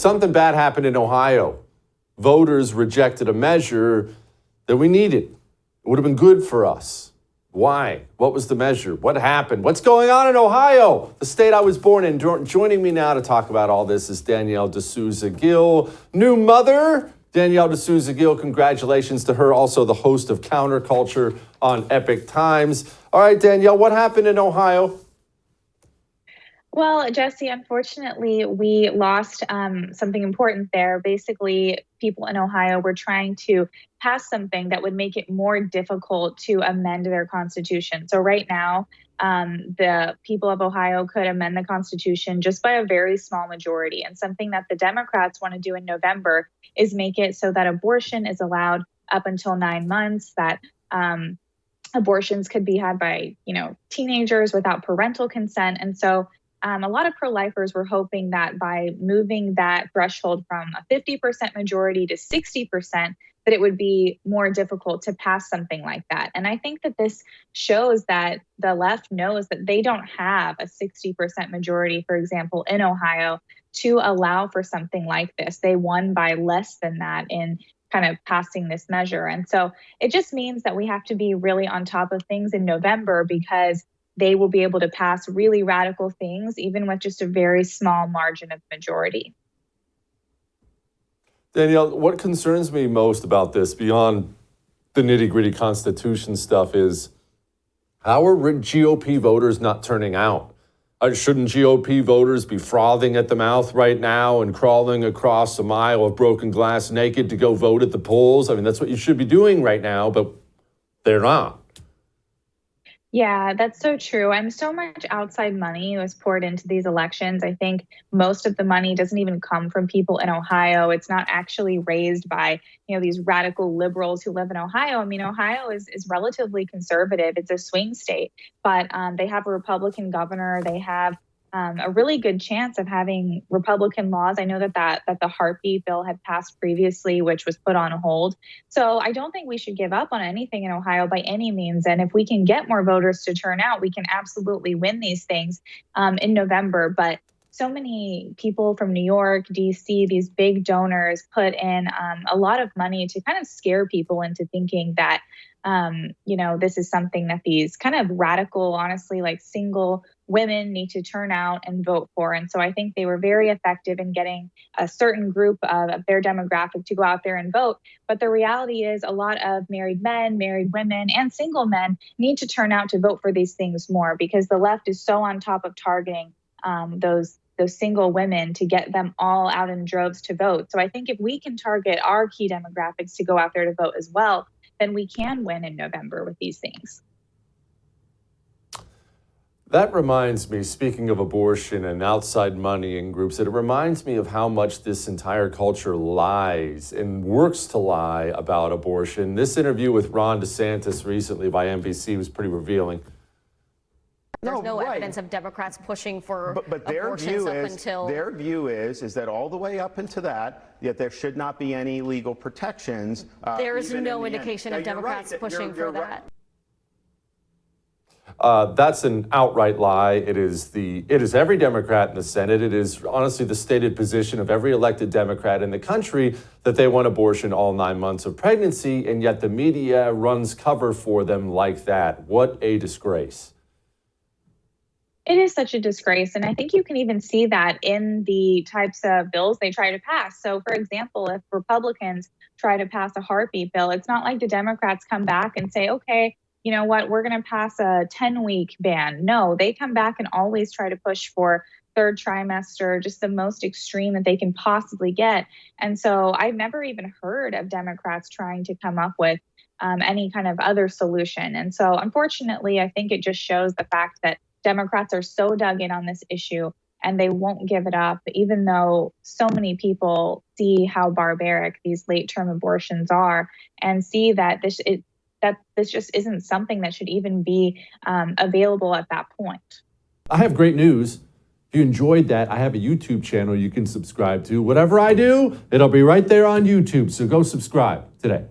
something bad happened in Ohio. Voters rejected a measure that we needed. It would have been good for us. Why? What was the measure? What happened? What's going on in Ohio, the state I was born in? Joining me now to talk about all this is Danielle D'Souza Gill, new mother. Danielle D'Souza Gill, congratulations to her, also the host of Counterculture on Epic Times. All right, Danielle, what happened in Ohio? Well, Jesse, unfortunately, we lost something important there. Basically, people in Ohio were trying to pass something that would make it more difficult to amend their constitution. So right now, the people of Ohio could amend the Constitution just by a very small majority. And something that the Democrats want to do in November is make it so that abortion is allowed up until 9 months, that abortions could be had by, teenagers without parental consent. And so a lot of pro-lifers were hoping that by moving that threshold from a 50% majority to 60%, that it would be more difficult to pass something like that. And I think that this shows that the left knows that they don't have a 60% majority, for example, in Ohio, to allow for something like this. They won by less than that in kind of passing this measure. And so it just means that we have to be really on top of things in November, because they will be able to pass really radical things, even with just a very small margin of majority. Danielle, what concerns me most about this, beyond the nitty-gritty Constitution stuff, is how are GOP voters not turning out? Shouldn't GOP voters be frothing at the mouth right now and crawling across a mile of broken glass naked to go vote at the polls? I mean, that's what you should be doing right now, but they're not. Yeah, that's so true. And so much outside money was poured into these elections. I think most of the money doesn't even come from people in Ohio. It's not actually raised by, these radical liberals who live in Ohio. I mean, Ohio is relatively conservative. It's a swing state, but they have a Republican governor. They have a really good chance of having Republican laws. I know that the heartbeat bill had passed previously, which was put on hold. So I don't think we should give up on anything in Ohio by any means. And if we can get more voters to turn out, we can absolutely win these things in November. But so many people from New York, DC, these big donors put in a lot of money to kind of scare people into thinking that, this is something that these kind of radical, honestly, like single women need to turn out and vote for. And so I think they were very effective in getting a certain group of their demographic to go out there and vote. But the reality is a lot of married men, married women, and single men need to turn out to vote for these things more, because the left is so on top of targeting those single women to get them all out in droves to vote. So I think if we can target our key demographics to go out there to vote as well, then we can win in November with these things. That reminds me, speaking of abortion and outside money and groups, it reminds me of how much this entire culture lies and works to lie about abortion. This interview with Ron DeSantis recently by NBC was pretty revealing. There's no evidence of Democrats pushing for but their abortions view up is, until... Their view is that all the way up into that, yet there should not be any legal protections. There is no indication of Democrats pushing for that. That's an outright lie. It is every Democrat in the Senate. It is honestly the stated position of every elected Democrat in the country that they want abortion all 9 months of pregnancy, and yet the media runs cover for them like that. What a disgrace. It is such a disgrace. And I think you can even see that in the types of bills they try to pass. So, for example, if Republicans try to pass a heartbeat bill, it's not like the Democrats come back and say, okay, you know what, we're going to pass a 10-week ban. No, they come back and always try to push for third trimester, just the most extreme that they can possibly get. And so I've never even heard of Democrats trying to come up with any kind of other solution. And so, unfortunately, I think it just shows the fact that Democrats are so dug in on this issue and they won't give it up, even though so many people see how barbaric these late-term abortions are and see that this just isn't something that should even be available at that point. I have great news. If you enjoyed that, I have a YouTube channel you can subscribe to. Whatever I do, it'll be right there on YouTube. So go subscribe today.